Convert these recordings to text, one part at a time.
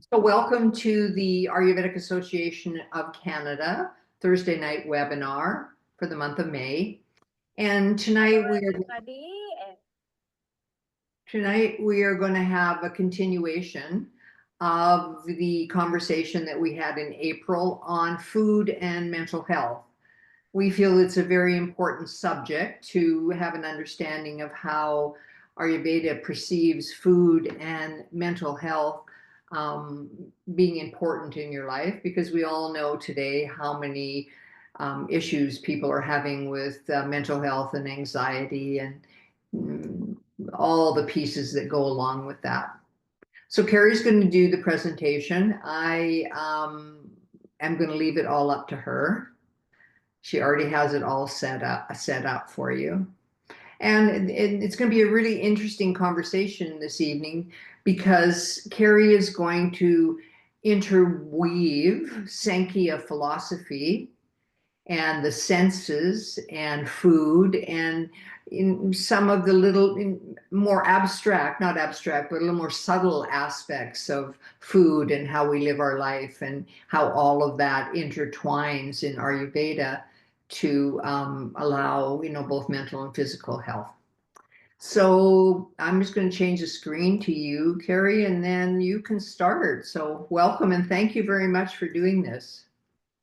So welcome to the Ayurvedic Association of Canada Thursday night webinar for the month of May. And Hello, everybody. tonight we are going to have a continuation of the conversation that we had in April on food and mental health. We feel it's a very important subject to have an understanding of how Ayurveda perceives food and mental health being important in your life, because we all know today how many issues people are having with mental health and anxiety and all the pieces that go along with that. So Carrie's going to do the presentation. I am going to leave it all up to her. She already has it all set up for you. And it's going to be a really interesting conversation this evening because Carrie is going to interweave Sankhya philosophy and the senses and food and in some of the more abstract, not abstract, but a little more subtle aspects of food and how we live our life and how all of that intertwines in Ayurveda to allow, both mental and physical health. So I'm just going to change the screen to you, Carrie, and then you can start. So welcome and thank you very much for doing this.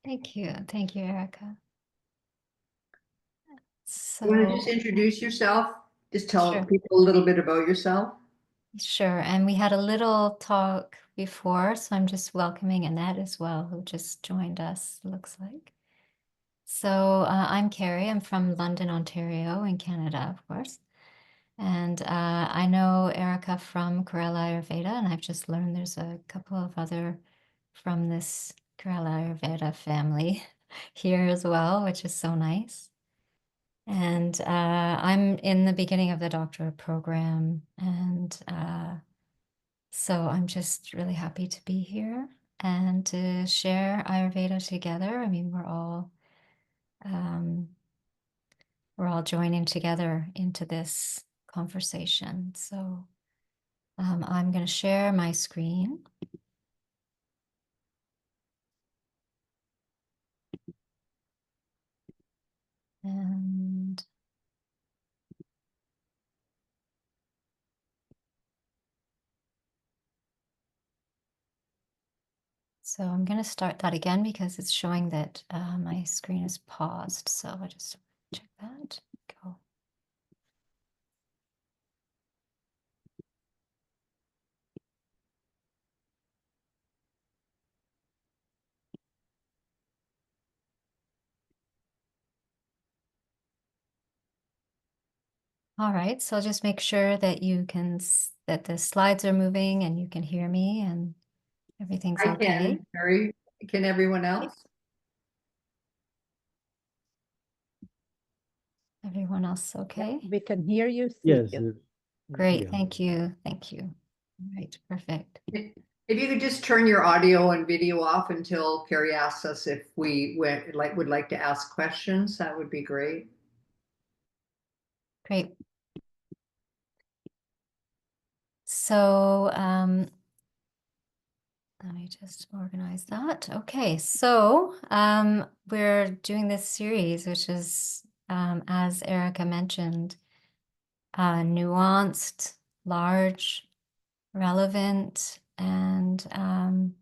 Thank you. Thank you, Erica. You want to So, just introduce yourself? Just tell sure, people a little bit about yourself. sure. And we had a little talk before, so I'm just welcoming Annette as well, who just joined us, looks like. So, I'm Carrie. I'm from London, Ontario, in Canada, of course. And I know Erica from Kerala Ayurveda, and I've just learned there's a couple of other from this Kerala Ayurveda family here as well, which is so nice. And I'm in the beginning of the doctorate program. And so I'm just really happy to be here and to share Ayurveda together. I mean, we're all joining together into this conversation. So I'm going to share my screen. And so I'm going to start that again because it's showing that my screen is paused. So I just check that. Go. All right, so I'll just make sure that that the slides are moving and you can hear me and everything's I okay. can, Carrie. Can everyone else? Everyone else okay? We can hear you, see Yes. you. Great, Yeah. thank you, thank you. All right, perfect. If you could just turn your audio and video off until Carrie asks us if we would like to ask questions, that would be great. Great. So let me just organize that. Okay, so we're doing this series, which is, as Erica mentioned, nuanced, large, relevant, and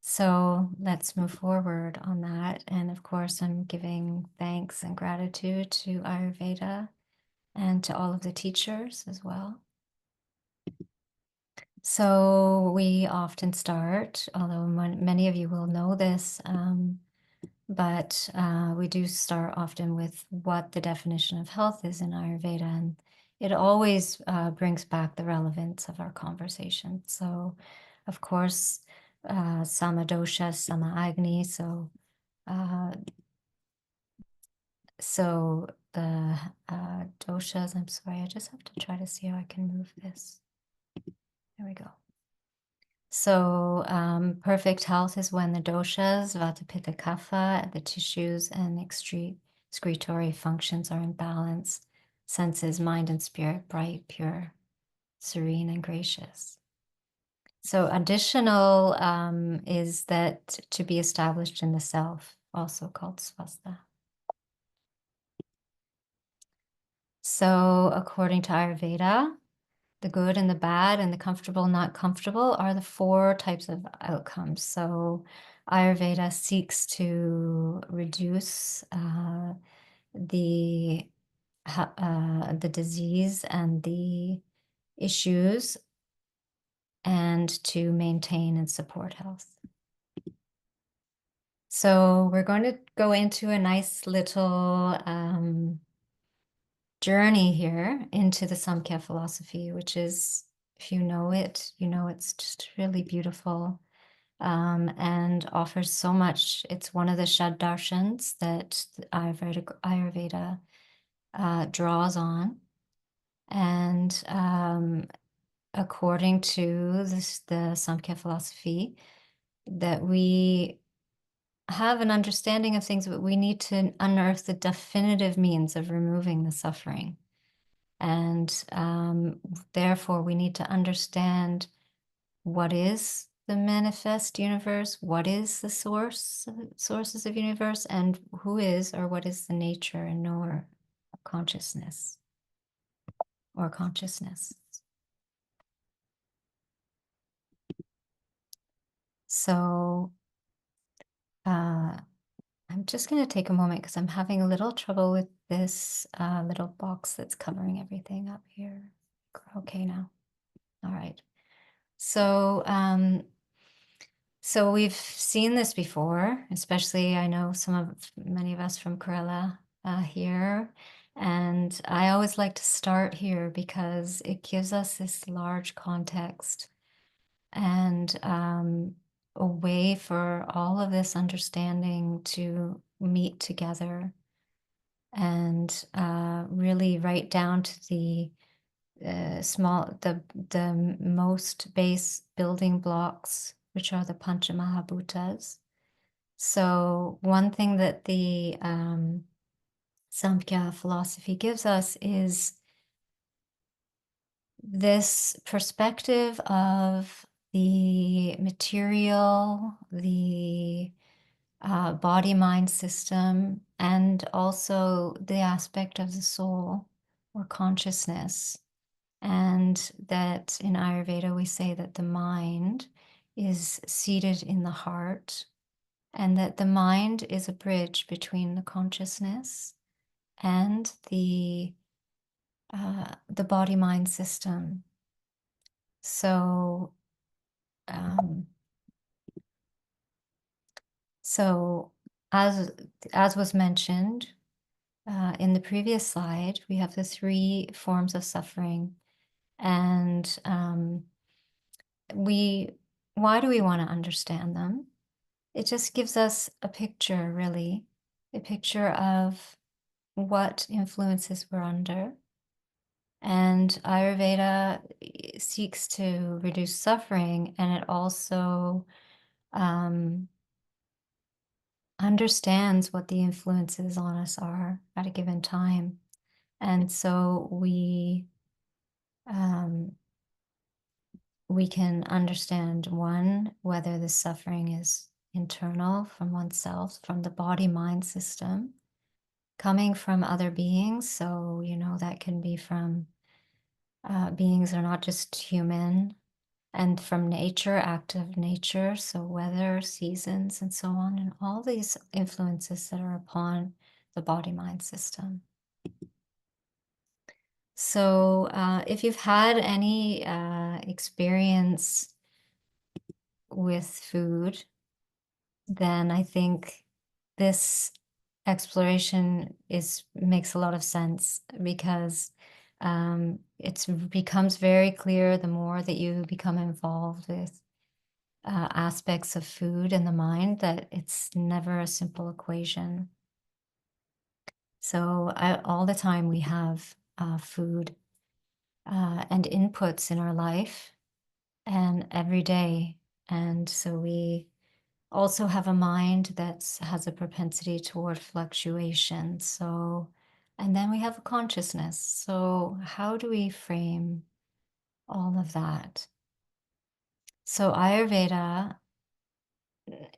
so let's move forward on that. And of course, I'm giving thanks and gratitude to Ayurveda and to all of the teachers as well. So we often start, although many of you will know this, but we do start often with what the definition of health is in Ayurveda, and it always brings back the relevance of our conversation. So, of course, sama dosha, sama agni. So the doshas. I'm sorry, I just have to try to see how I can move this. There we go. So perfect health is when the doshas, vata, pitta, kapha, the tissues and excretory functions are in balance. Senses, mind, and spirit, bright, pure, serene, and gracious. So additional is that to be established in the self, also called swastha. So according to Ayurveda, the good and the bad and the comfortable, not comfortable are the 4 types of outcomes. So Ayurveda seeks to reduce the disease and the issues, and to maintain and support health. So we're going to go into a nice little journey here into the Samkhya philosophy, which is, if you know it, you know it's just really beautiful, and offers so much. It's one of the Shad Darshans that the Ayurveda draws on. And according to the Samkhya philosophy, that we have an understanding of things, but we need to unearth the definitive means of removing the suffering. And therefore, we need to understand what is the manifest universe, what is the sources of universe, and who is or what is the nature and knower of consciousness or consciousness. So I'm just going to take a moment because I'm having a little trouble with this little box that's covering everything up here. Okay now. All right. So, so we've seen this before, especially I know many of us from Kerala here. And I always like to start here because it gives us this large context and a way for all of this understanding to meet together and really right down to the most base building blocks, which are the Panchamahabhutas. So one thing that the Samkhya philosophy gives us is this perspective of the material, the body-mind system, and also the aspect of the soul or consciousness. And that in Ayurveda, we say that the mind is seated in the heart, and that the mind is a bridge between the consciousness and the body-mind system. So, so as was mentioned in the previous slide, we have the 3 forms of suffering, and why do we want to understand them? It just gives us a picture, really, a picture of what influences we're under. And Ayurveda seeks to reduce suffering, and it also understands what the influences on us are at a given time. And so we can understand, one, whether the suffering is internal from oneself, from the body-mind system, coming from other beings. So, that can be from beings that are not just human, and from nature, active nature, so weather, seasons, and so on, and all these influences that are upon the body-mind system. So if you've had any experience with food, then I think this exploration makes a lot of sense, because it becomes very clear the more that you become involved with aspects of food and the mind, that it's never a simple equation. So all the time we have food and inputs in our life and every day. And so we also have a mind that has a propensity toward fluctuation. So, and then we have a consciousness. So how do we frame all of that? So Ayurveda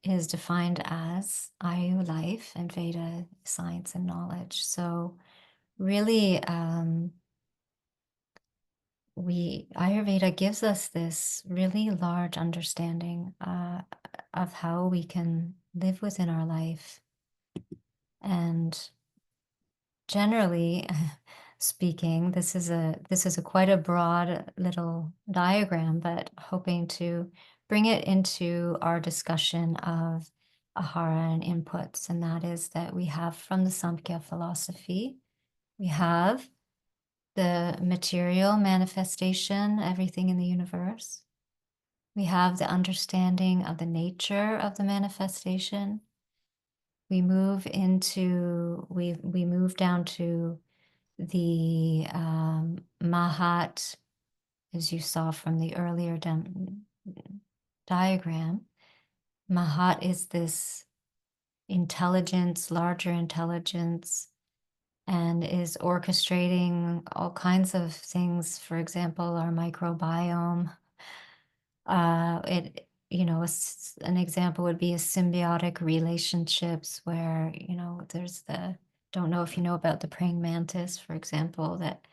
is defined as Ayu, life, and Veda, science and knowledge. So really, Ayurveda gives us this really large understanding of how we can live within our life. And generally speaking, this is a quite a broad little diagram, but hoping to bring it into our discussion of ahara and inputs, and that is that we have from the Samkhya philosophy, we have the material manifestation, everything in the universe. We have the understanding of the nature of the manifestation. We move down to the Mahat, as you saw from the earlier diagram. Mahat is this intelligence, larger intelligence, and is orchestrating all kinds of things. For example, our microbiome. An example would be a symbiotic relationships where, there's don't know if you know about the praying mantis, for example, that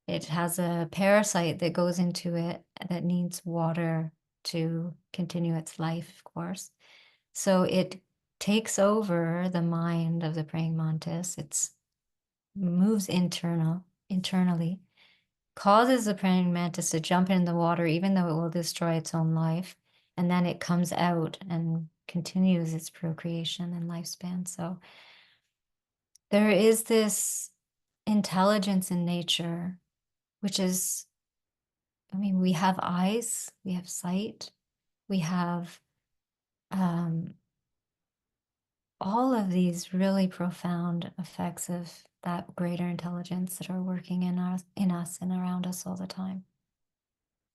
it has a parasite that goes into it that needs water to continue its life, of course. So it takes over the mind of the praying mantis. It moves internally, causes the praying mantis to jump in the water, even though it will destroy its own life. And then it comes out and continues its procreation and lifespan. So there is this intelligence in nature, which is, we have eyes, we have sight, we have all of these really profound effects of that greater intelligence that are working in us and around us all the time.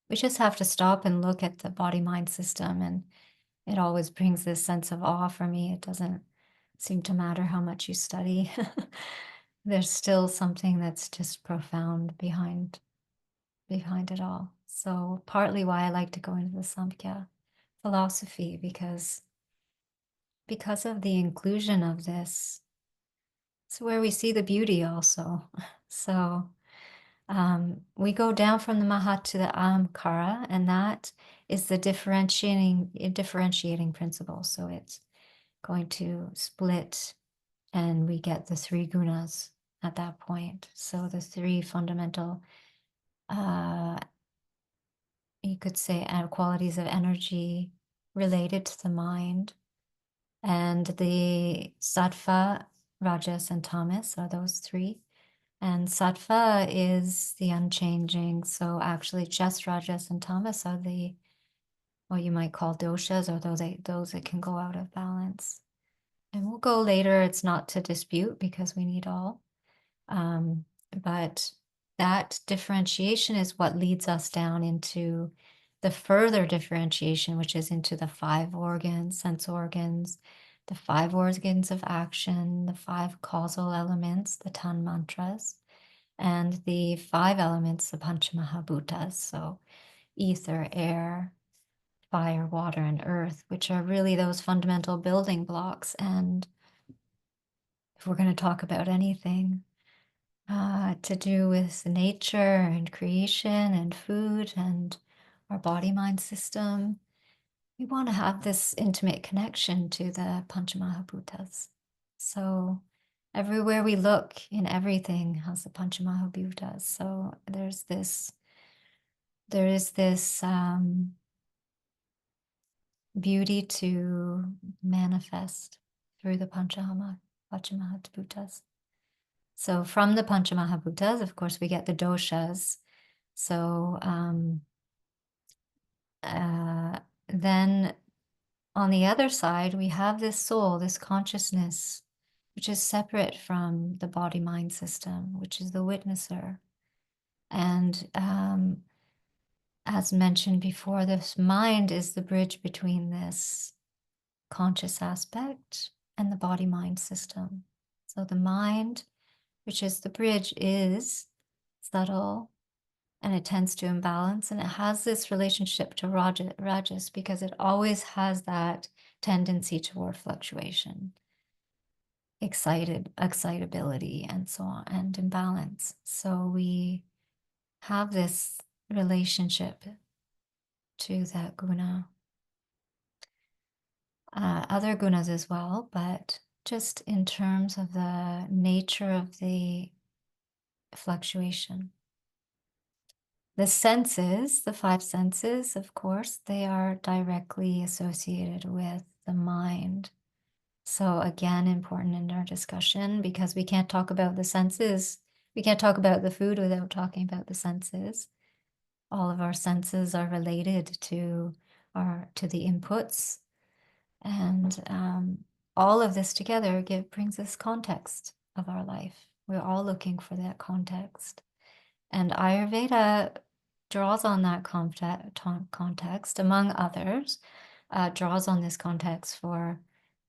We just have to stop and look at the body-mind system, and it always brings this sense of awe for me. It doesn't seem to matter how much you study. There's still something that's just profound behind it all. So partly why I like to go into the Samkhya philosophy, because of the inclusion of this, it's where we see the beauty also. So we go down from the Mahat to the Amkara, and that is the differentiating principle. So it's going to split, and we get the three gunas at that point. So the three fundamental, you could say, qualities of energy related to the mind. And the sattva, rajas, and tamas are those three. And sattva is the unchanging. So actually just rajas and tamas are what you might call doshas, or those that can go out of balance. And we'll go later, it's not to dispute because we need all. But that differentiation is what leads us down into the further differentiation, which is into the 5 organs, sense organs, the 5 organs of action, the 5 causal elements, the Tan mantras, and the 5 elements, the Panchamahabhutas, so ether, air, fire, water, and earth, which are really those fundamental building blocks. And if we're going to talk about anything to do with nature and creation and food and our body-mind system, we want to have this intimate connection to the Panchamahabhutas. So everywhere we look, in everything has the Panchamahabhutas. So there is this beauty to manifest through the Panchamahabhutas. So from the Panchamahabhutas, of course, we get the doshas. So then on the other side, we have this soul, this consciousness, which is separate from the body-mind system, which is the witnesser. And as mentioned before, this mind is the bridge between this conscious aspect and the body-mind system. So the mind, which is the bridge, is subtle, and it tends to imbalance, and it has this relationship to Rajas because it always has that tendency toward fluctuation, excitability, and so on, and imbalance. So we have this relationship to that guna. Other gunas as well, but just in terms of the nature of the fluctuation. The senses, the five senses, of course, they are directly associated with the mind. So again, important in our discussion because we can't talk about the senses. We can't talk about the food without talking about the senses. All of our senses are related to the inputs, and all of this together brings us context of our life. We're all looking for that context. And Ayurveda draws on that context, among others, draws on this context for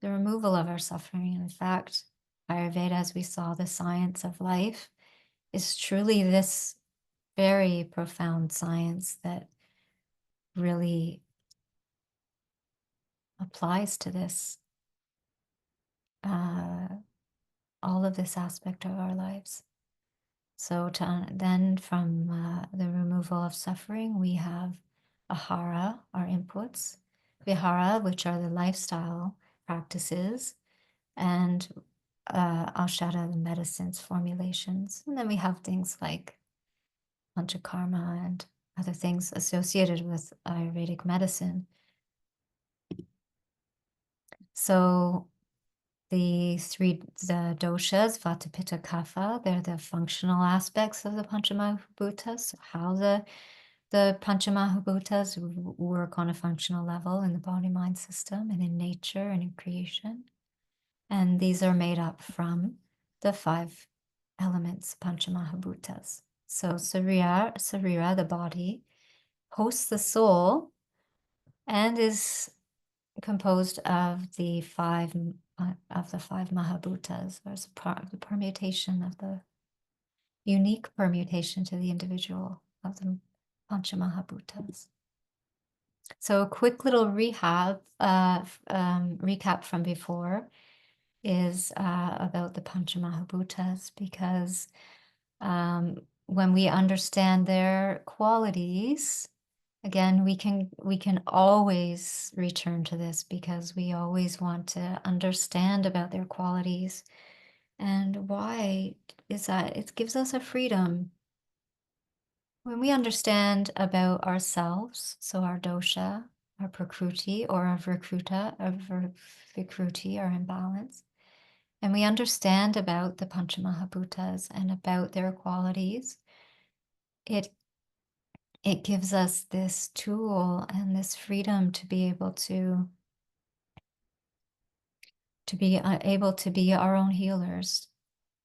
the removal of our suffering. In fact, Ayurveda, as we saw, the science of life, is truly this very profound science that really applies to this, all of this aspect of our lives. So then from the removal of suffering, we have ahara, our inputs, vihara, which are the lifestyle practices, and aushadha, the medicines, formulations. And then we have things like panchakarma and other things associated with Ayurvedic medicine. So the doshas, vata, pitta, kapha, they're the functional aspects of the Panchamahabhutas, how the Panchamahabhutas work on a functional level in the body-mind system and in nature and in creation. And these are made up from the five elements, Panchamahabhutas. So Sarira, the body, hosts the soul and is composed of the five Mahabhutas. There's a part of the permutation of the unique permutation to the individual of the Panchamahabhutas. So a quick little recap from before is about the Panchamahabhutas, because when we understand their qualities, again, we can always return to this because we always want to understand about their qualities. And why is that? It gives us a freedom. When we understand about ourselves, so our dosha, our prakruti, or our vikruti, our imbalance, and we understand about the Panchamahabhutas and about their qualities, it gives us this tool and this freedom to be able to be able to be our own healers.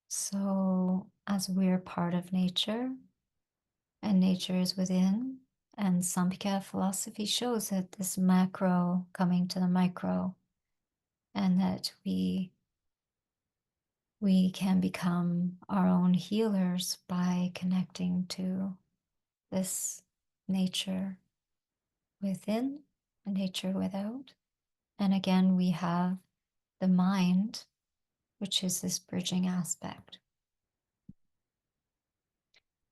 So as we're part of nature, and nature is within, and Samkhya philosophy shows that this macro coming to the micro, and that we can become our own healers by connecting to this nature within and nature without. And again, we have the mind, which is this bridging aspect.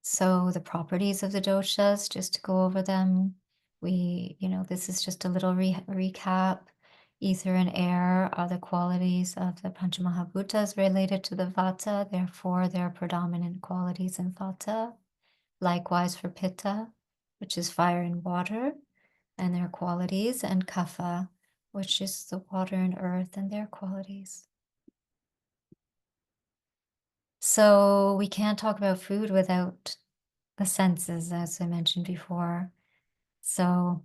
So the properties of the doshas, just to go over them, this is just a little recap. Ether and air are the qualities of the Panchamahabhutas related to the vata, therefore they're predominant qualities in vata. Likewise for pitta, which is fire and water, and their qualities, and kapha, which is the water and earth and their qualities. So we can't talk about food without the senses, as I mentioned before. So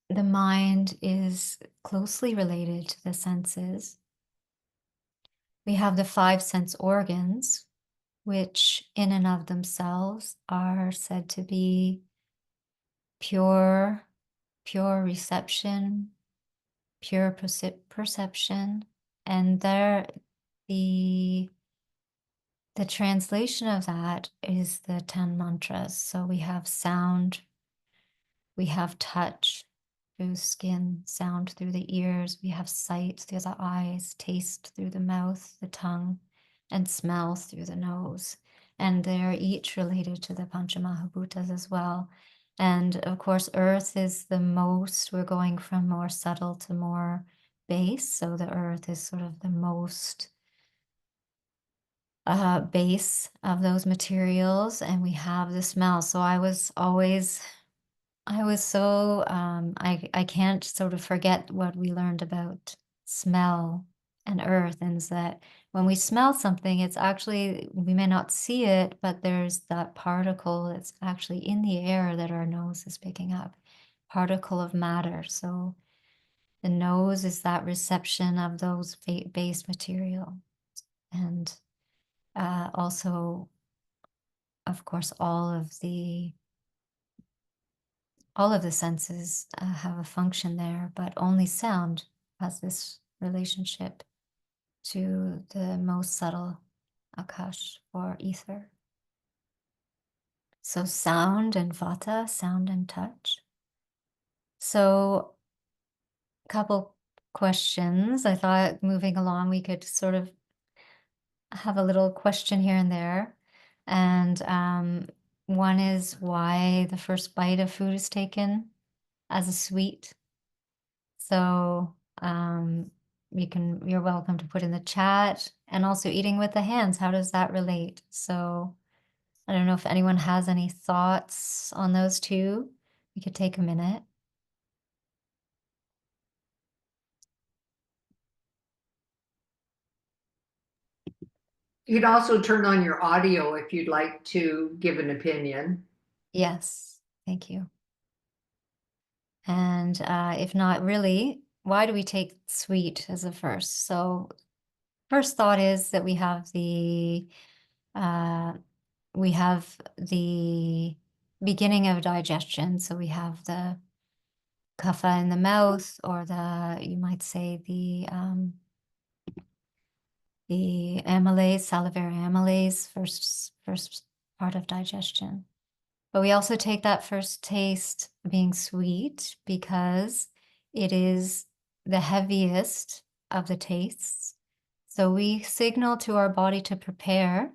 the mind is closely related to the senses. We have the five sense organs, which in and of themselves are said to be pure reception, pure perception, and the the translation of that is the 10 mantras. So we have sound, we have touch through skin, sound through the ears, we have sight through the eyes, taste through the mouth, the tongue, and smell through the nose. And they're each related to the Panchamahabhutas as well. And of course, earth is the most, we're going from more subtle to more base. So the earth is sort of the most base of those materials, and we have the smell. So I was so I can't sort of forget what we learned about smell and earth, and is that when we smell something, it's actually, we may not see it, but there's that particle that's actually in the air that our nose is picking up, particle of matter. So the nose is that reception of those base material, and also, of course, all of the senses have a function there, but only sound has this relationship to the most subtle akash or ether. So sound and vata, sound and touch. So a couple questions. I thought moving along, we could sort of have a little question here and there. And one is why the first bite of food is taken as a sweet. So you're welcome to put in the chat, and also eating with the hands. How does that relate? So I don't know if anyone has any thoughts on those two. We could take a minute. You'd also turn on your audio if you'd like to give an opinion. Yes, thank you. And if not, really, why do we take sweet as a first? So first thought is that we have the beginning of digestion. So we have the kapha in the mouth, or you might say the amylase, salivary amylase, first part of digestion. But we also take that first taste being sweet because it is the heaviest of the tastes. So we signal to our body to prepare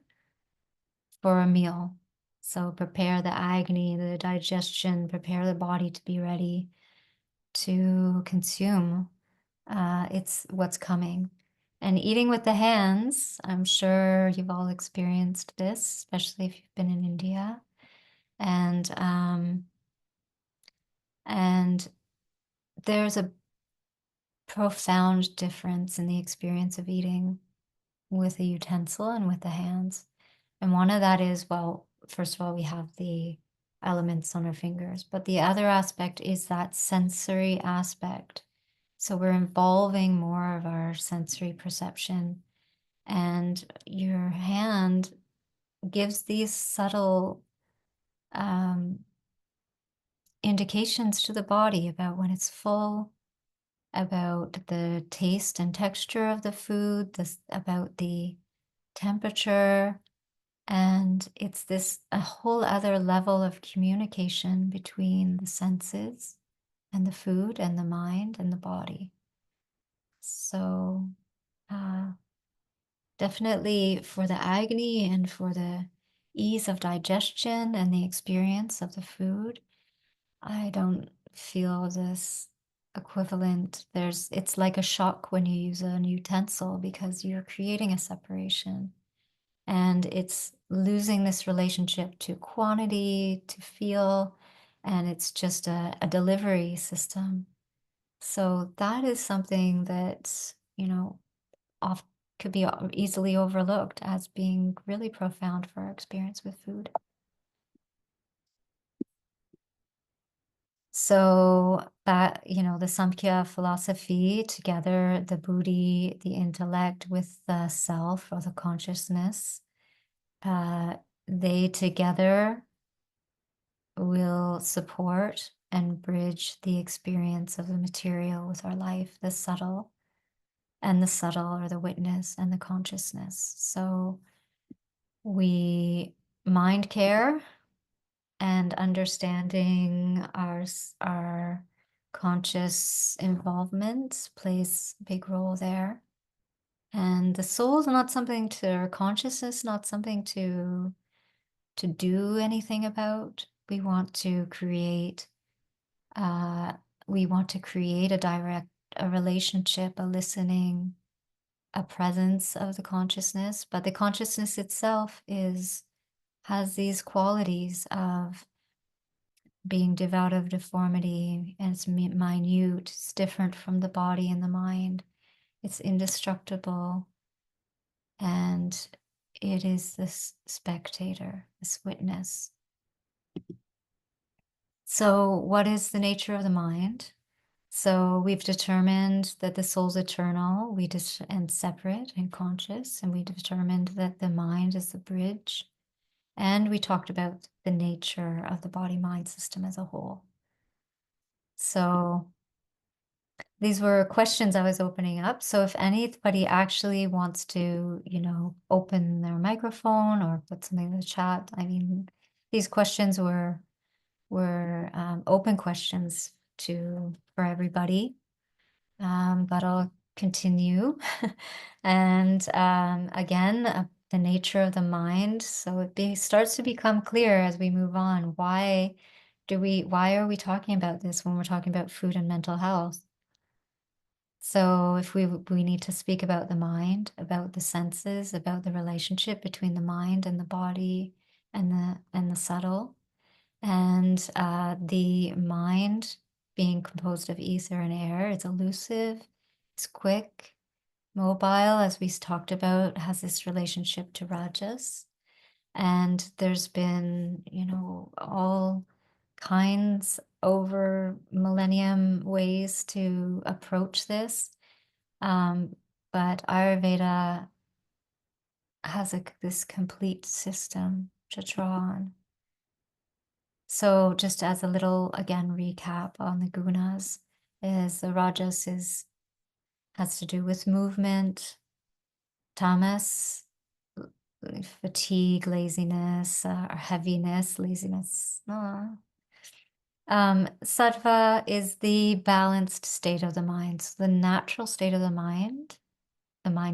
for a meal. So prepare the agni, the digestion, prepare the body to be ready to consume. It's what's coming. And eating with the hands, I'm sure you've all experienced this, especially if you've been in India. And there's a profound difference in the experience of eating with a utensil and with the hands. And one of that is, well, first of all, we have the elements on our fingers, but the other aspect is that sensory aspect. So we're involving more of our sensory perception, and your hand gives these subtle indications to the body about when it's full, about the taste and texture of the food, about the temperature. And it's a whole other level of communication between the senses and the food and the mind and the body. So definitely for the agni and for the ease of digestion and the experience of the food, I don't feel this equivalent. It's like a shock when you use an utensil because you're creating a separation. And it's losing this relationship to quantity, to feel, and it's just a delivery system. So that is something that, off could be easily overlooked as being really profound for our experience with food. So that, the Samkhya philosophy together, the buddhi, the intellect with the self or the consciousness, they together will support and bridge the experience of the material with our life, the subtle or the witness and the consciousness. So We mind care and understanding our conscious involvement plays a big role there. And the soul is not something to, or consciousness, not something to do anything about. Uh, we want to create a relationship, a listening, a presence of the consciousness, but the consciousness itself has these qualities of being devoid of deformity, and it's minute, it's different from the body and the mind, it's indestructible, and it is this spectator, this witness. So what is the nature of the mind? So we've determined that the soul's eternal, and separate and conscious, and we determined that the mind is the bridge. And we talked about the nature of the body-mind system as a whole. So these were questions I was opening up. So if anybody actually wants to, open their microphone or put something in the chat, I mean, these questions were open questions for everybody. But I'll continue. And again, the nature of the mind. So it starts to become clear as we move on. Why are we talking about this when we're talking about food and mental health? So if we need to speak about the mind, about the senses, about the relationship between the mind and the body and the subtle, and the mind being composed of ether and air, it's elusive, it's quick, mobile, as we talked about, has this relationship to rajas. And there's been, all kinds over millennium ways to approach this. But Ayurveda has this complete system to draw on. So just as a little, again, recap on the gunas, is the rajas has to do with movement, tamas, fatigue, laziness, or heaviness, laziness. Sattva is the balanced state of the mind. So the natural state of the mind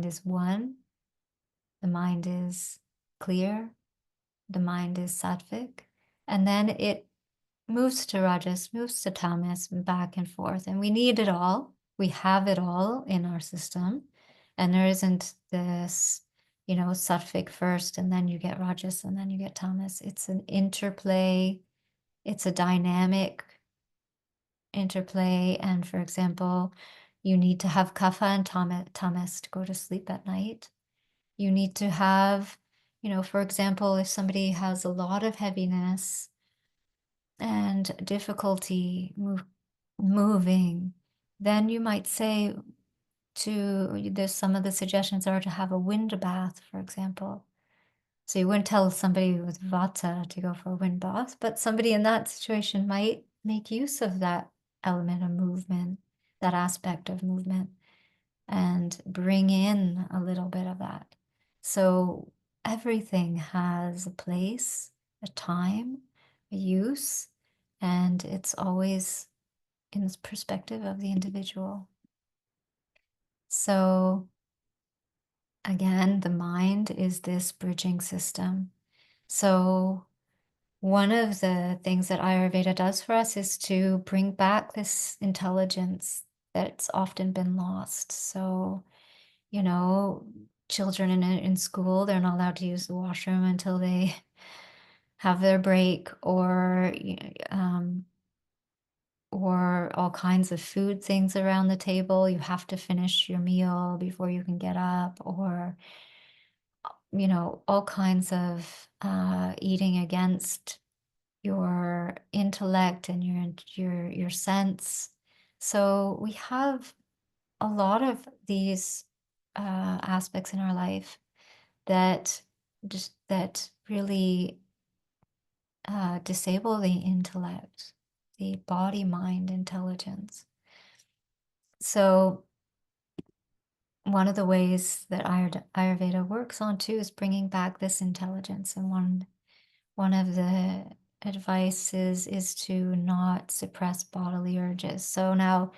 is one, the mind is clear, the mind is sattvic, and then it moves to rajas, moves to tamas, back and forth. And we need it all. We have it all in our system. And there isn't this, sattvic first, and then you get rajas, and then you get tamas. It's an interplay. It's a dynamic interplay. And for example, you need to have kapha and tamas to go to sleep at night. You need to have, for example, if somebody has a lot of heaviness and difficulty moving, then you might say there's some of the suggestions are to have a wind bath, for example. So you wouldn't tell somebody with vata to go for a wind bath, but somebody in that situation might make use of that element of movement, that aspect of movement, and bring in a little bit of that. So everything has a place, a time, a use, and it's always in the perspective of the individual. So again, the mind is this bridging system. So one of the things that Ayurveda does for us is to bring back this intelligence that's often been lost. So, children in school, they're not allowed to use the washroom until they have their break, or all kinds of food things around the table. You have to finish your meal before you can get up, or, all kinds of eating against your intellect and your sense. So we have a lot of these aspects in our life that really disable the intellect, the body mind intelligence. So one of the ways that Ayurveda works on too is bringing back this intelligence. And one of the advices is to not suppress bodily urges. So now,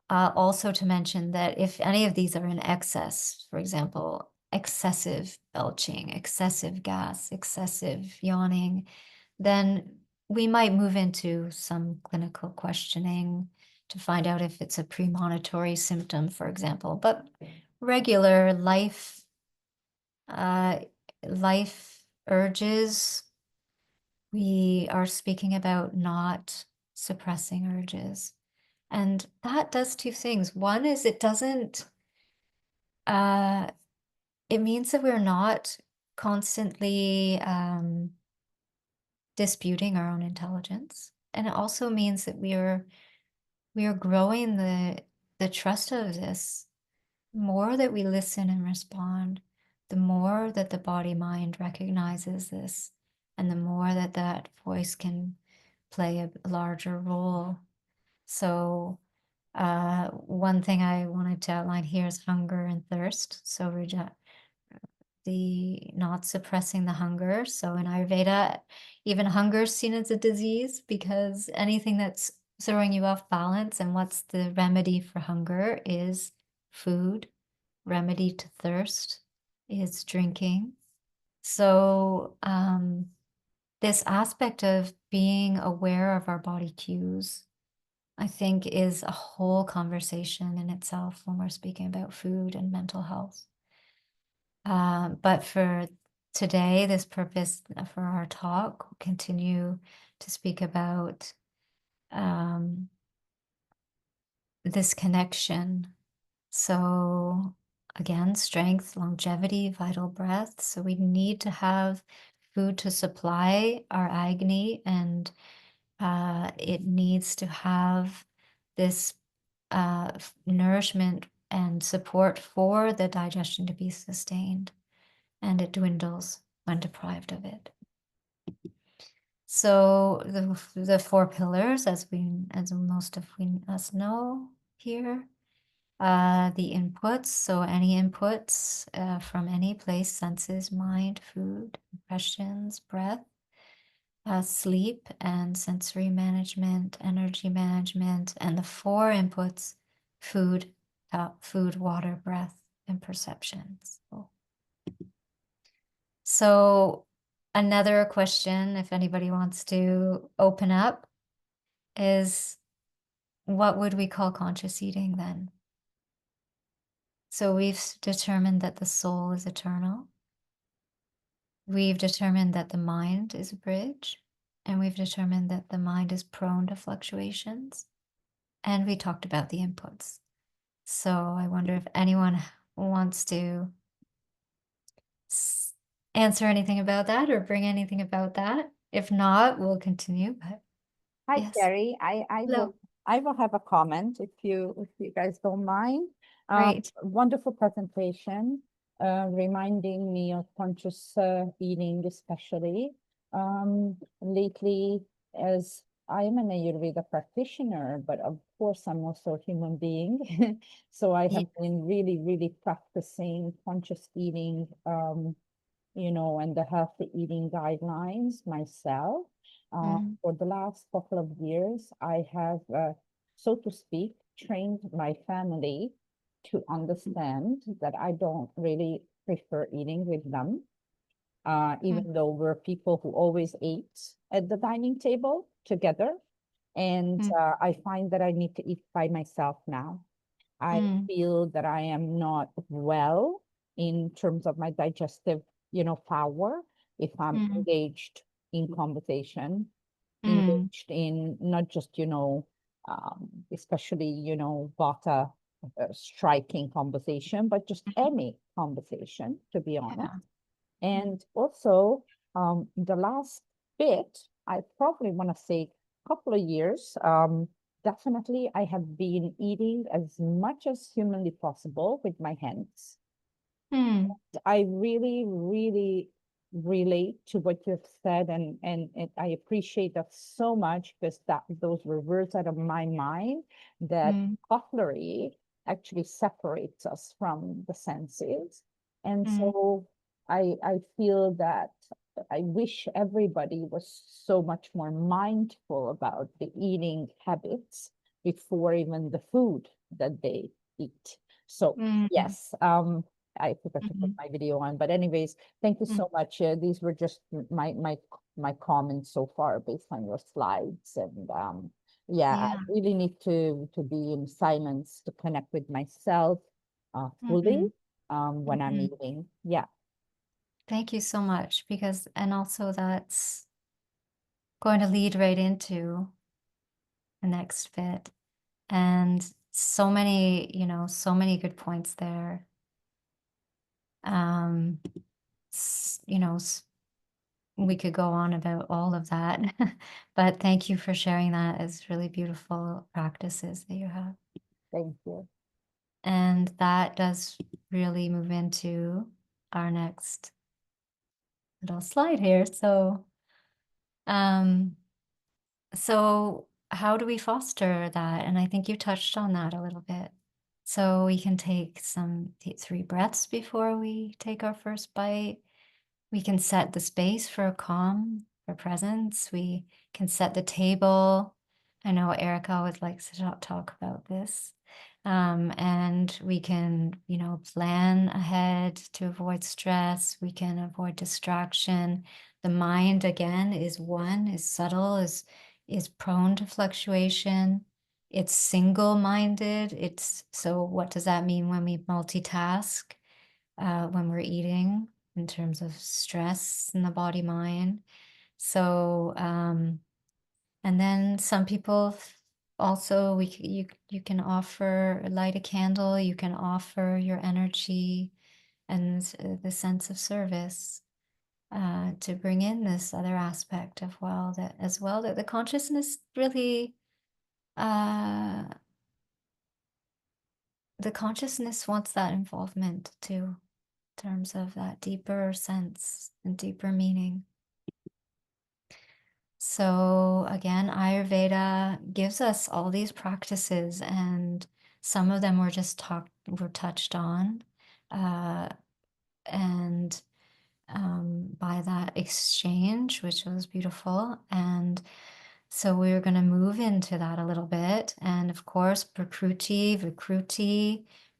also to mention that if any of these are in excess, for example, excessive belching, excessive gas, excessive yawning, then we might move into some clinical questioning to find out if it's a premonitory symptom, for example. But regular uh, life urges, we are speaking about not suppressing urges. And that does two things. One is uh, it means that we're not constantly disputing our own intelligence. And it also means that we are growing the trust of this. More that we listen and respond, the more that the body mind recognizes this, and the more that that voice can play a larger role. So, one thing I wanted to outline here is hunger and thirst. So, the not suppressing the hunger. So, in Ayurveda, even hunger is seen as a disease because anything that's throwing you off balance, and what's the remedy for hunger is food. Remedy to thirst is drinking. So, this aspect of being aware of our body cues, I think, is a whole conversation in itself when we're speaking about food and mental health. But for today, this purpose for our talk, we'll continue to speak about this connection. So, again, strength, longevity, vital breath. So, we need to have food to supply our agni, and it needs to have this nourishment and support for the digestion to be sustained, and it dwindles when deprived of it. So the four pillars, as most of us know here, the inputs. So any inputs from any place: senses, mind, food, impressions, breath, sleep, and sensory management, energy management, and the four inputs: food, water, breath, and perceptions. So another question, if anybody wants to open up, is what would we call conscious eating then? So we've determined that the soul is eternal. We've determined that the mind is a bridge, and we've determined that the mind is prone to fluctuations. And we talked about the inputs. So I wonder if anyone wants to answer anything about that or bring anything about that. If not, we'll continue. But Hi, yes, Carrie. hello. I will have a comment if you guys don't mind. Great. Wonderful presentation, reminding me of conscious eating, especially. Lately, as I am an Ayurveda practitioner, but of course I'm also a human being. So I Yeah. have been really, really practicing conscious eating, and the healthy eating guidelines myself. Mm, For the last couple of years, I have, so to speak, trained my family to understand that I don't really prefer eating with them, mm, even though we're people who always ate at the dining table together. And mm, I find that I need to eat by myself now. I mm, feel that I am not well in terms of my digestive, power if I'm mm, engaged in conversation, mm, engaged in not just, especially, vata striking conversation, but just any conversation, to be honest. yeah. Mm, And also, the last bit, I probably want to say couple of years, definitely I have been eating as much as humanly possible with my hands. mm, I really, really relate to what you've said, and I appreciate that so much because those were words out of my mind, that mm, cutlery actually separates us from the senses. And Mm. so I feel that I wish everybody was so much more mindful about the eating habits before even the food that they eat. So Mm. yes, I forgot to put Mhm. my video on, but anyways, thank you Mm. so much. These were just my comments so far based on your slides, and yeah, I Yeah. really need to be in silence to connect with myself fully Mhm. when I'm Mhm. eating. Yeah, Thank you so much, because, and also that's going to lead right into the next bit. And so many, so many good points there. Um, we could go on about all of that, but thank you for sharing that as really beautiful practices that you have. thank you. And that does really move into our next little slide here. Um, so how do we foster that? And I think you touched on that a little bit. So we can take 3 breaths before we take our first bite. We can set the space for calm, for presence. We can set the table. I know Erica always likes to talk about this. And we can, plan ahead to avoid stress. We can avoid distraction. The mind, again, is subtle, is prone to fluctuation. It's single-minded. So what does that mean when we multitask, when we're eating, in terms of stress in the body mind? So, and then some people also, you can light a candle, you can offer your energy and the sense of service, to bring in this other aspect of that the consciousness really, uh, the consciousness wants that involvement too, in terms of that deeper sense and deeper meaning. So again, Ayurveda gives us all these practices, and some of them were touched on, uh, and by that exchange, which was beautiful. And so we're going to move into that a little bit. And of course, Vikruti,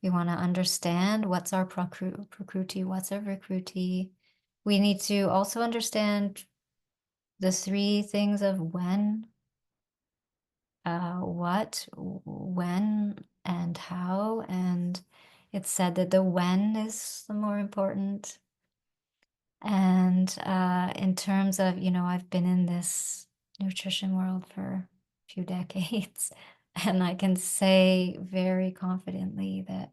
we want to understand what's our Prakruti, what's our Vikruti. We need to also understand the 3 things of when, what, when, and how. And it's said that the when is the more important. And in terms of, I've been in this nutrition world for a few decades, and I can say very confidently that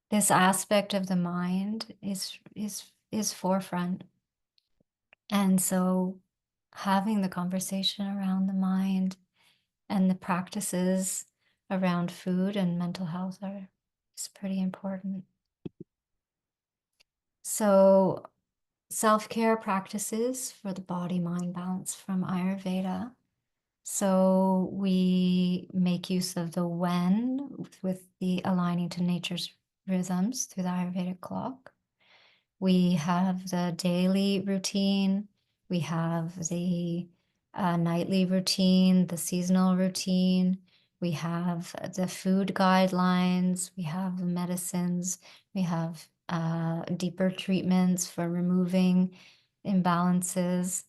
this aspect of the mind is forefront. And so having the conversation around the mind and the practices around food and mental health is pretty important. So self-care practices for the body-mind balance from Ayurveda. So we make use of the when with the aligning to nature's rhythms through the Ayurvedic clock. We have the daily routine. We have the nightly routine, the seasonal routine. We have the food guidelines. We have the medicines. We have deeper treatments for removing imbalances.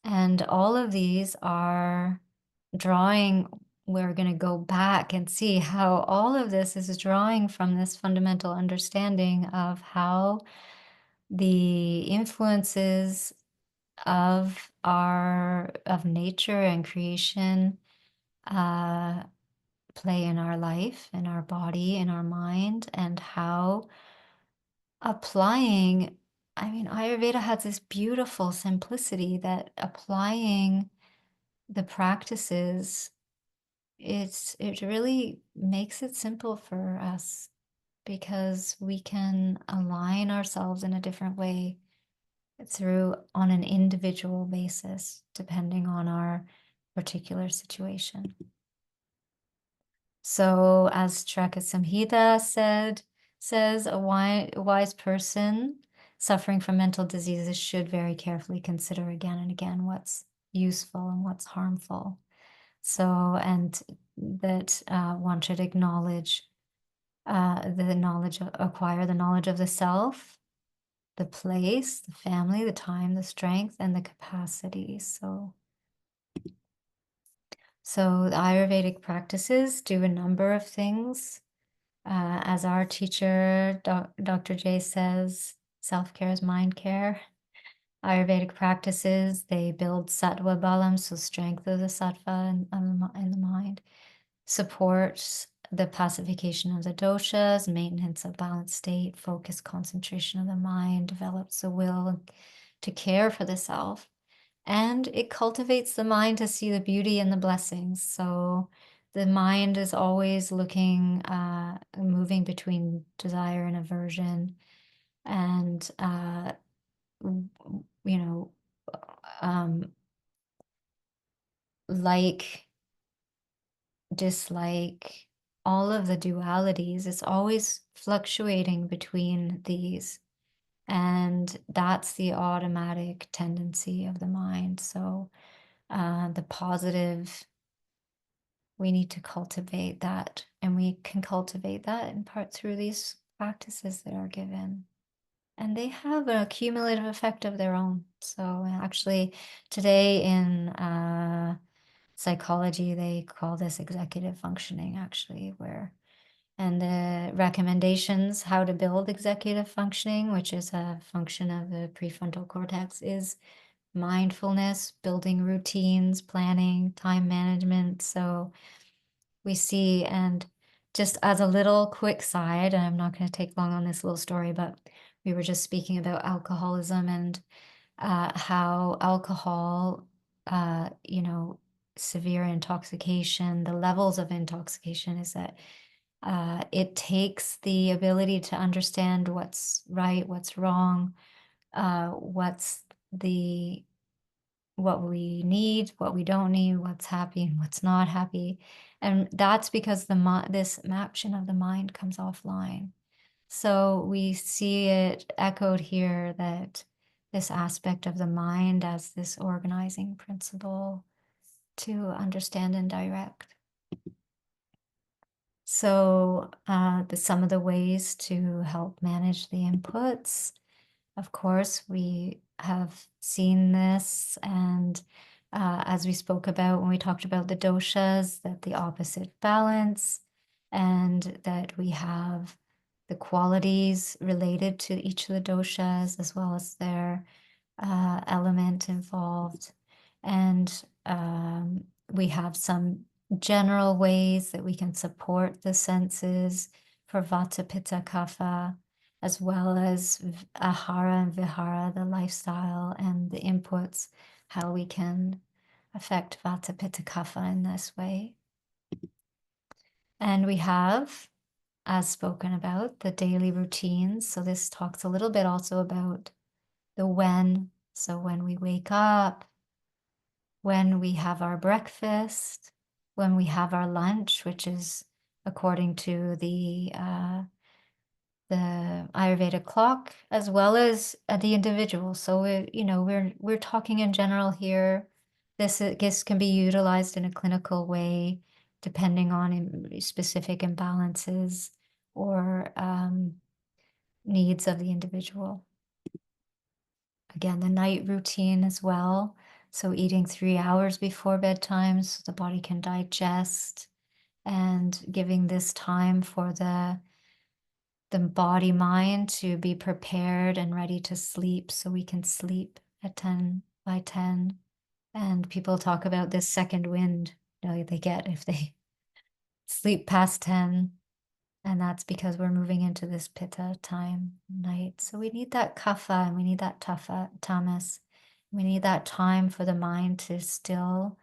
And all of these are drawing, we're going to go back and see how all of this is drawing from this fundamental understanding of how the influences of nature and creation play in our life, in our body, in our mind, and how applying, Ayurveda has this beautiful simplicity that applying the practices, it really makes it simple for us, because we can align ourselves in a different way on an individual basis, depending on our particular situation. So as Traka Samhita says a wise person suffering from mental diseases should very carefully consider again and again what's useful and what's harmful. So, and that one should acknowledge acquire the knowledge of the self, the place, the family, the time, the strength, and the capacity. So the Ayurvedic practices do a number of things. As our teacher, Dr. J says, self-care is mind care. Ayurvedic practices, they build sattva balam, so strength of the sattva in the mind, supports the pacification of the doshas, maintenance of balanced state, focus, concentration of the mind, develops the will to care for the self, and it cultivates the mind to see the beauty and the blessings. So the mind is always looking, moving between desire and aversion, and you know, like, dislike, all of the dualities. It's always fluctuating between these. And that's the automatic tendency of the mind. So the positive, we need to cultivate that. And we can cultivate that in part through these practices that are given. And they have a cumulative effect of their own. So actually, today in psychology, they call this executive functioning, actually, and the recommendations how to build executive functioning, which is a function of the prefrontal cortex, is mindfulness, building routines, planning, time management. So we see, and just as a little quick side, and I'm not going to take long on this little story, but we were just speaking about alcoholism and how alcohol, severe intoxication, the levels of intoxication is that it takes the ability to understand what's right, what's wrong, what's what we need, what we don't need, what's happy and what's not happy. And that's because this action of the mind comes offline. So we see it echoed here, that this aspect of the mind as this organizing principle to understand and direct. So some of the ways to help manage the inputs, of course, we have seen this, and as we spoke about when we talked about the doshas, that the opposite balance, and that we have the qualities related to each of the doshas as well as their element involved. And we have some general ways that we can support the senses for Vata, Pitta, Kapha, as well as Ahara and Vihara, the lifestyle and the inputs, how we can affect Vata, Pitta, Kapha in this way. And we have, as spoken about, the daily routines. So this talks a little bit also about the when. So when we wake up, when we have our breakfast, when we have our lunch, which is according to the Ayurveda clock, as well as the individual. So we're talking in general here. This can be utilized in a clinical way, depending on specific imbalances or needs of the individual. Again, the night routine as well. So eating 3 hours before bedtime so the body can digest, and giving this time for the body mind to be prepared and ready to sleep, so we can sleep at 10 by 10. And people talk about this second wind they get if they sleep past 10. And that's because we're moving into this pitta time night. So we need that kapha and we need that tamas. We need that time for the mind to still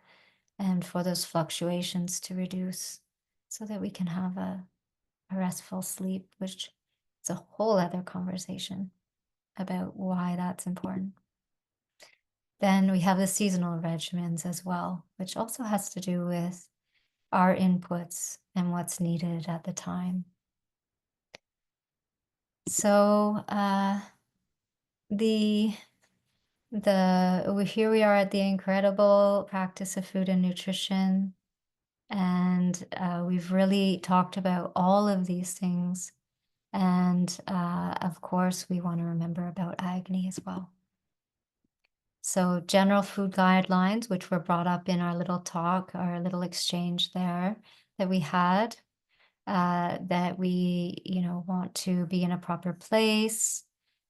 and for those fluctuations to reduce so that we can have a restful sleep, which is a whole other conversation about why that's important. Then we have the seasonal regimens as well, which also has to do with our inputs and what's needed at the time. So here we are at the incredible practice of food and nutrition, and we've really talked about all of these things, and of course we want to remember about Agni as well. So general food guidelines, which were brought up in our little talk, our little exchange there that we had, that we, want to be in a proper place,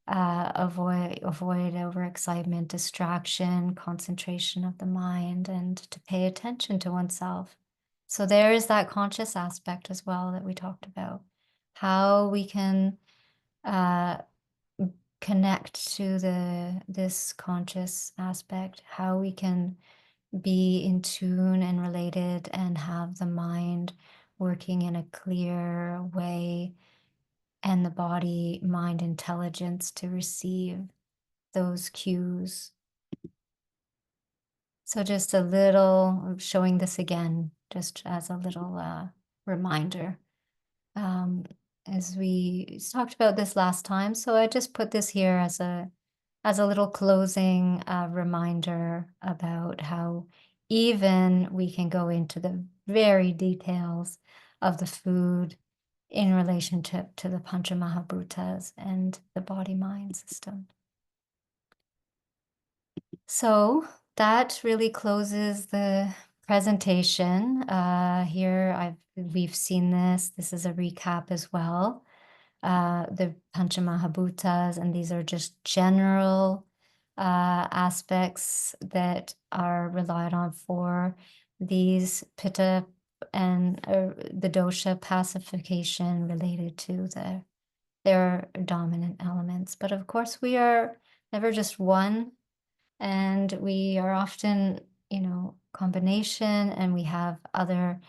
avoid overexcitement, distraction, concentration of the mind, and to pay attention to oneself. So there is that conscious aspect as well that we talked about, how we can connect to this conscious aspect, how we can be in tune and related and have the mind working in a clear way and the body mind intelligence to receive those cues. So just a little showing this again, just as a little reminder. As we talked about this last time, so I just put this here as a little closing reminder about how even we can go into the very details of the food in relationship to the Pancha Mahabhutas and the body-mind system. So that really closes the presentation. Here we've seen this. This is a recap as well. The Pancha Mahabhutas, and these are just general aspects that are relied on for these pitta and the dosha pacification related to their dominant elements. But of course, we are never just one, and we are often, combination, and we have other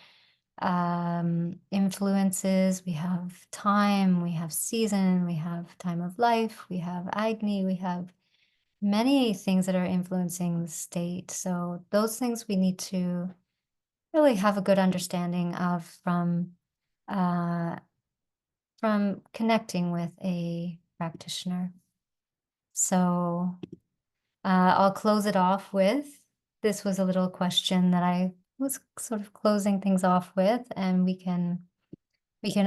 influences. We have time, we have season, we have time of life, we have Agni, we have many things that are influencing the state. So those things we need to really have a good understanding of from connecting with a practitioner. So I'll close it off with, this was a little question that I was sort of closing things off with, and we can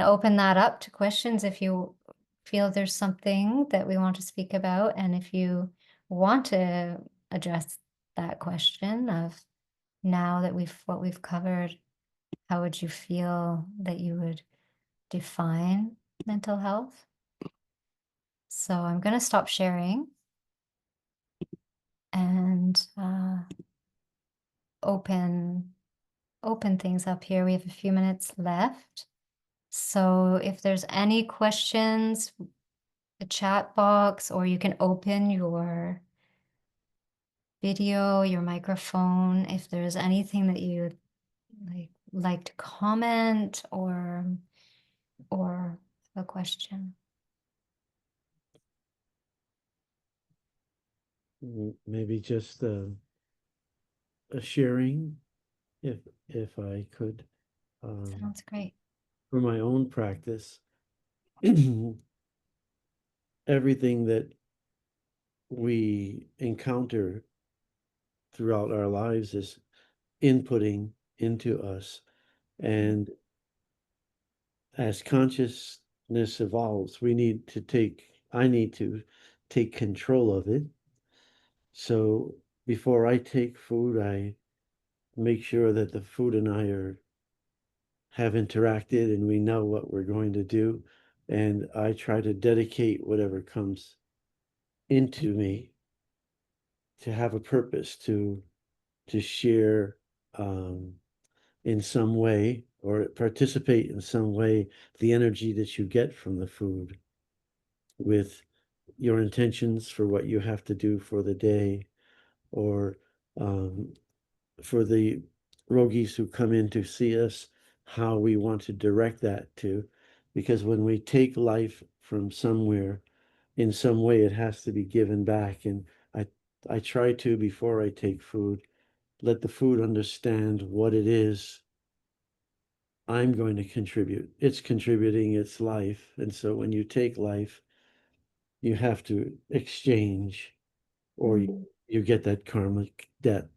open that up to questions if you feel there's something that we want to speak about, and if you want to address that question of, now that what we've covered, how would you feel that you would define mental health? So I'm going to stop sharing and open things up here. We have a few minutes left. So if there's any questions, the chat box, or you can open your video, your microphone, if there's anything that you'd like to comment or a question. Maybe just a sharing, if I could. Sounds great. For my own practice, everything that we encounter throughout our lives is inputting into us. And as consciousness evolves, I need to take control of it. So before I take food, I make sure that the food and I have interacted and we know what we're going to do. And I try to dedicate whatever comes into me to have a purpose, to share in some way, or participate in some way, the energy that you get from the food with your intentions for what you have to do for the day, or for the yogis who come in to see us, how we want to direct that to. Because when we take life from somewhere, in some way it has to be given back. And I try to, before I take food, let the food understand what it is I'm going to contribute. It's contributing its life. And so when you take life, you have to exchange, or you get that karmic debt.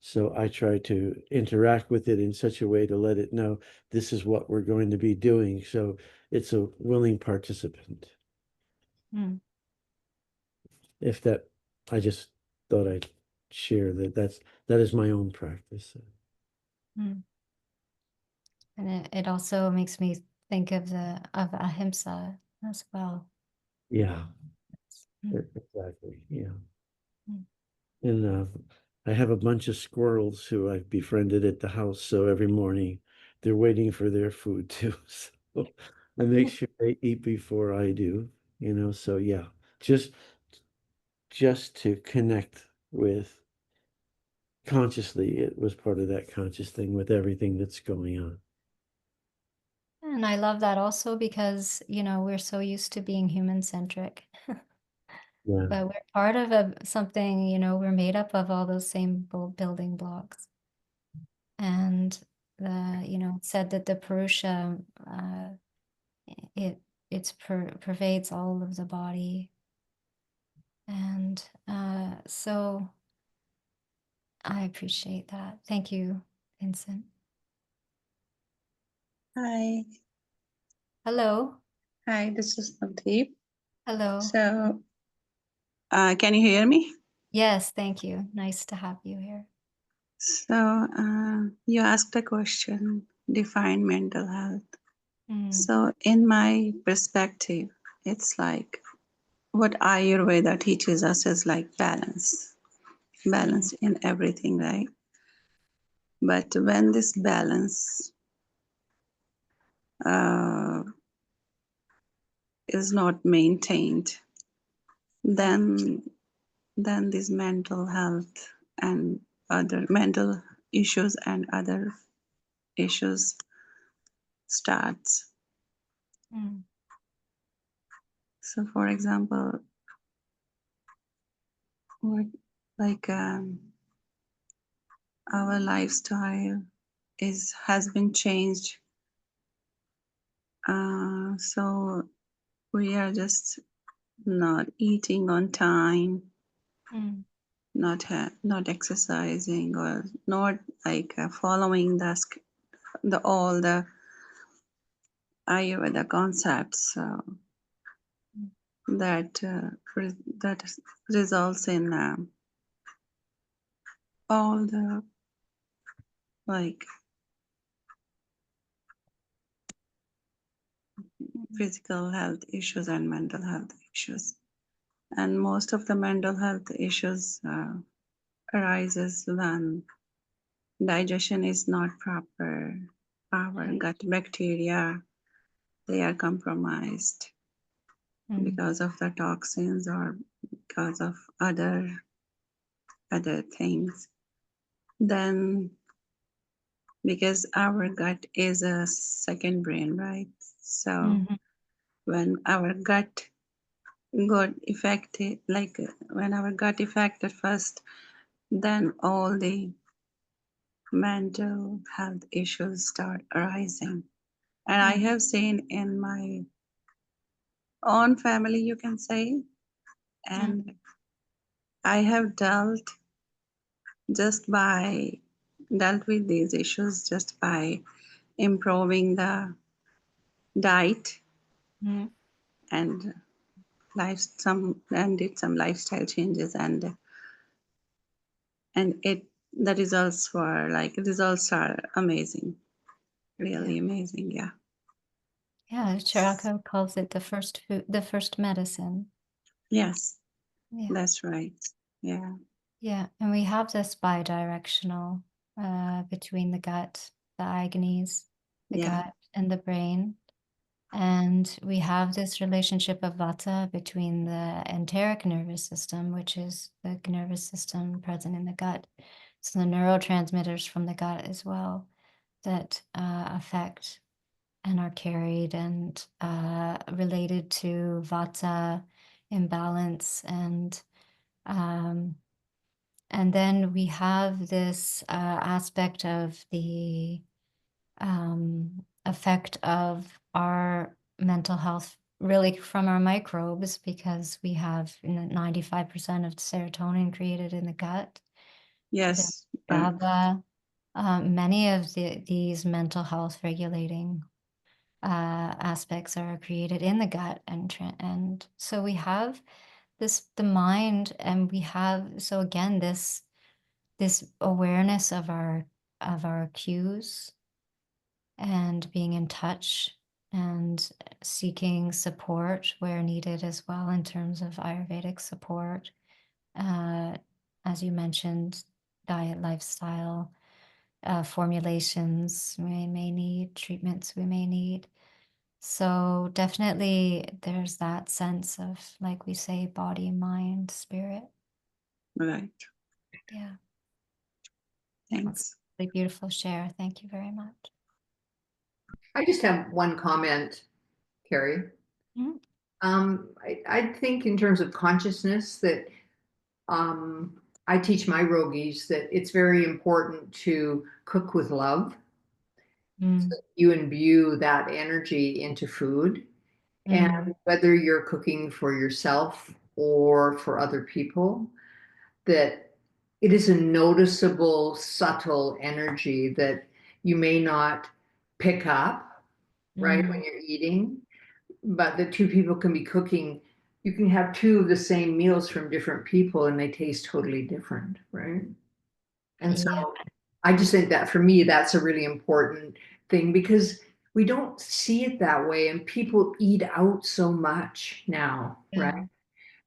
So I try to interact with it in such a way to let it know this is what we're going to be doing. So it's a willing participant. Mm. If that, I just thought I'd share that is my own practice. Mm. And it also makes me think of ahimsa as well. Yeah, Mm. exactly. Yeah. Mm. And I have a bunch of squirrels who I've befriended at the house. So every morning they're waiting for their food too. So I make sure they eat before I do, So yeah, just to connect with consciously, it was part of that conscious thing with everything that's going on. And I love that also because, we're so used to being human-centric. Yeah. But we're part of something, we're made up of all those same building blocks. And it said that the Purusha, it pervades all of the body. And so I appreciate that. Thank you, Vincent. Hi. Hello. Hi, this is Navdeep. Hello. So, can you hear me? Yes, thank you. Nice to have you here. So, you asked a question, define mental health. Mm. So, in my perspective, it's like what Ayurveda teaches us is like balance in everything, right? But when this balance is not maintained, then this mental health and other mental issues and other issues starts. Mm. So, for example, what like our lifestyle has been changed. So we are just not eating on time, Mm. not exercising, or not like following the all the Ayurveda concepts that that results in all the like physical health issues and mental health issues. And most of the mental health issues arises when digestion is not proper. Our gut bacteria, they are compromised because of the toxins or because of other things. Then because our gut is a second brain, right? So Mhm. when our gut got affected, like when our gut affected first, then all the mental health issues start arising. And I have seen in my own family, you can say, and I have dealt with these issues just by improving the diet Mm. and did some lifestyle changes, and the results are amazing, really amazing. Yeah. Yeah, Chirako calls it the first food, the first medicine. Yes, Yeah. that's right. Yeah. Yeah, and we have this bidirectional between the gut, the agnes, the Yeah. gut, and the brain. And we have this relationship of vata between the enteric nervous system, which is the nervous system present in the gut. So the neurotransmitters from the gut as well that affect and are carried and related to vata imbalance. And then we have this aspect of the effect of our mental health really from our microbes, because we have 95% of serotonin created in the gut. Yes. GABA, many of these mental health regulating aspects are created in the gut, and so we have the mind, and we have, so again, this awareness of our cues, and being in touch and seeking support where needed as well, in terms of Ayurvedic support, as you mentioned, diet, lifestyle, formulations we may need, treatments we may need. So definitely there's that sense of, like we say, body, mind, spirit. Right. Yeah. Thanks. A beautiful share. Thank you very much. I just have one comment, Carrie. Mhm. I think in terms of consciousness that I teach my yogis that it's very important to cook with love. Mm. So you imbue that energy into food. And Mm. whether you're cooking for yourself or for other people, that it is a noticeable, subtle energy that you may not pick up, right, when you're eating, but the two people can be cooking. You can have two of the same meals from different people and they taste totally different, right? And so Yeah. I just think that for me, that's a really important thing because we don't see it that way. And people eat out so much now, right?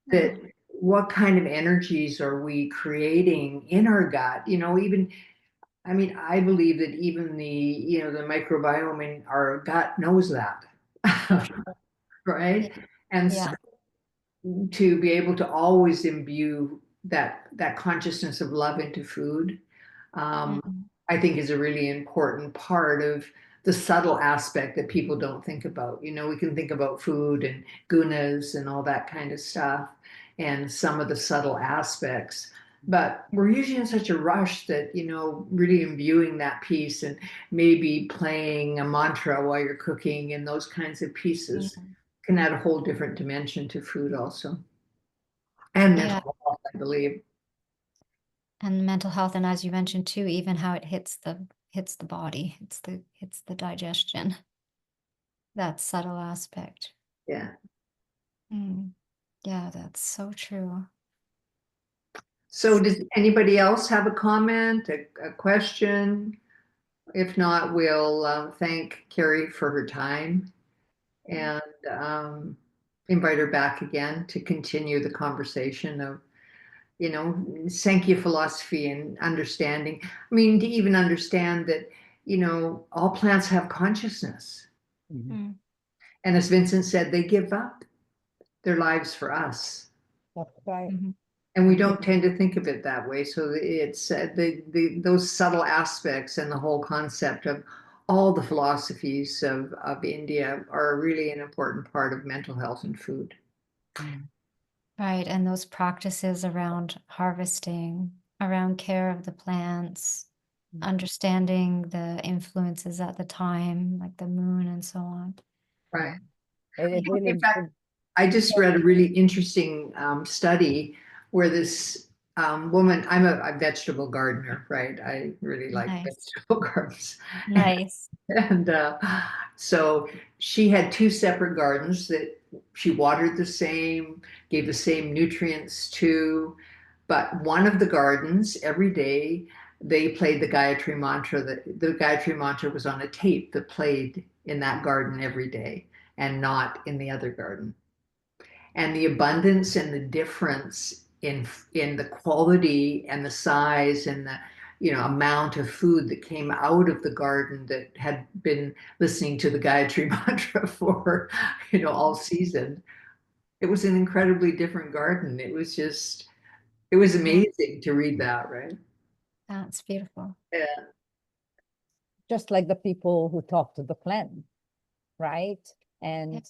That what kind of energies are we creating in our gut? Even, I mean, I believe that even the microbiome in our gut knows that, right? And so Yeah. to be able to always imbue that consciousness of love into food, I think is a really important part of the subtle aspect that people don't think about. We can think about food and gunas and all that kind of stuff and some of the subtle aspects, but we're usually in such a rush that, really imbuing that piece and maybe playing a mantra while you're cooking and those kinds of pieces can add a whole different dimension to food also. And Yeah. mental health, I believe. And mental health, and as you mentioned too, even how it hits the body, it's the digestion, that subtle aspect. Yeah. Yeah, that's so true. So does anybody else have a comment, a question? If not, we'll thank Carrie for her time and invite her back again to continue the conversation of, Sankhya philosophy and understanding. I mean, to even understand that, all plants have consciousness. Mhm. And as Vincent said, they give up their lives for us. That's right. And we don't tend to think of it that way. So it's those subtle aspects and the whole concept of all the philosophies of India are really an important part of mental health and food. Right, and those practices around harvesting, around care of the plants, understanding the influences at the time, like the moon and so on. Right. It is really In fact, good. I just read a really interesting study where this woman, I'm a vegetable gardener, right? I really like Nice. vegetable gardens. Nice. And so she had two separate gardens that she watered the same, gave the same nutrients to, but one of the gardens every day they played the Gayatri mantra. The Gayatri mantra was on a tape that played in that garden every day and not in the other garden. And the abundance and the difference in the quality and the size and the amount of food that came out of the garden that had been listening to the Gayatri mantra for all season. It was an incredibly different garden. It was amazing to read that, right? That's beautiful. Yeah. Just like the people who talk to the plant, right? and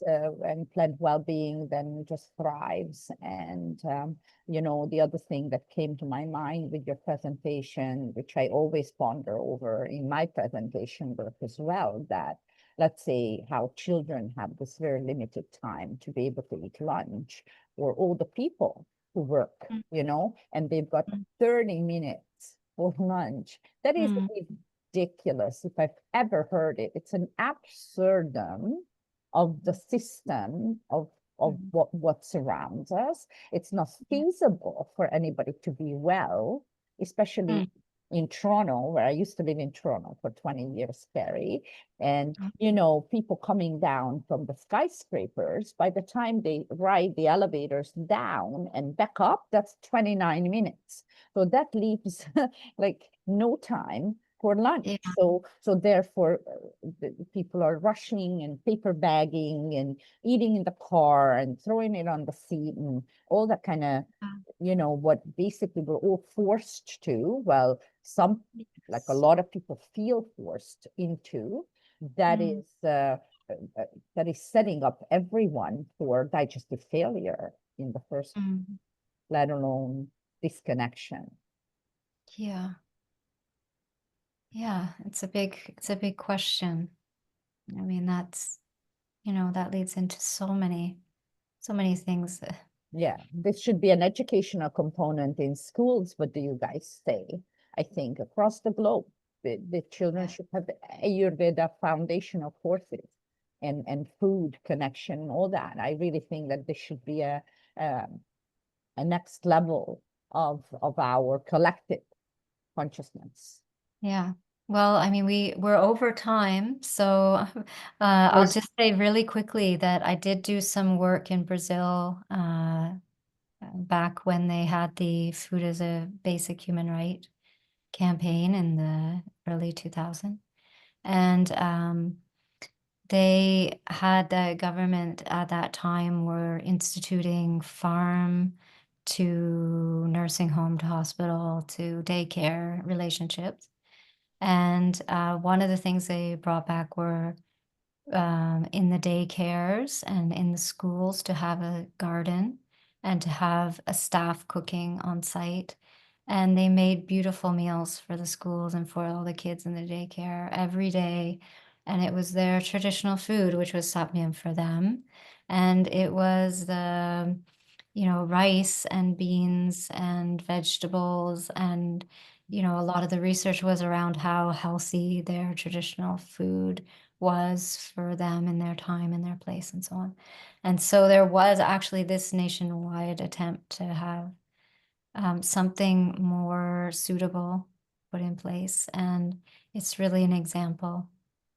plant well-being then just thrives. And the other thing that came to my mind with your presentation, which I always ponder over in my presentation work as well, that let's say how children have this very limited time to be able to eat lunch, or older people who work, and they've got 30 minutes for lunch. That is ridiculous if I've ever heard it. It's an absurdum of the system of what surrounds us. It's not feasible for anybody to be well, especially in Toronto, where I used to live in Toronto for 20 years, Carrie. And, people coming down from the skyscrapers, by the time they ride the elevators down and back up, that's 29 minutes. So that leaves like no time for lunch. Yeah. So therefore, people are rushing and paper bagging and eating in the car and throwing it on the seat and all that kind of, what basically we're all forced to. Well, like a lot of people feel forced into. That is setting up everyone for digestive failure in the first, let alone disconnection. Yeah. Yeah, it's a big question. I mean, that's, that leads into so many things. Yeah, this should be an educational component in schools. What do you guys say? I think across the globe, the children should have Ayurveda foundational courses and food connection, all that. I really think that this should be a next level of our collective consciousness. Yeah. Well, I mean, we're over time, so I'll just say really quickly that I did do some work in Brazil back when they had the Food as a Basic Human Right campaign in the early 2000s. And they had the government at that time were instituting farm to nursing home to hospital to daycare relationships. And one of the things they brought back were in the daycares and in the schools to have a garden and to have a staff cooking on site. And they made beautiful meals for the schools and for all the kids in the daycare every day. And it was their traditional food, which was sapmium for them. And it was the, rice and beans and vegetables. And, a lot of the research was around how healthy their traditional food was for them in their time and their place and so on. And so there was actually this nationwide attempt to have something more suitable put in place. And it's really an example.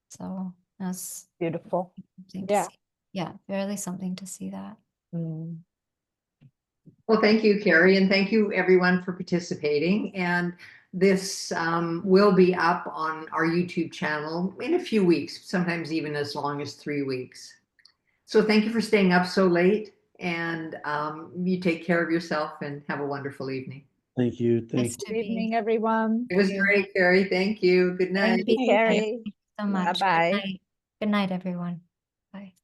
So that's Beautiful. something to see. Yeah, really something to see that. Well, thank you, Carrie, and thank you everyone for participating. And this will be up on our YouTube channel in a few weeks, sometimes even as long as 3 weeks. So thank you for staying up so late, and you take care of yourself and have a wonderful evening. Thank you. Nice Good evening, everyone. It was great, Carrie. Thank you. Good night. Thank you, Carrie. Thank you so much. Bye-bye. Good night, everyone. Bye.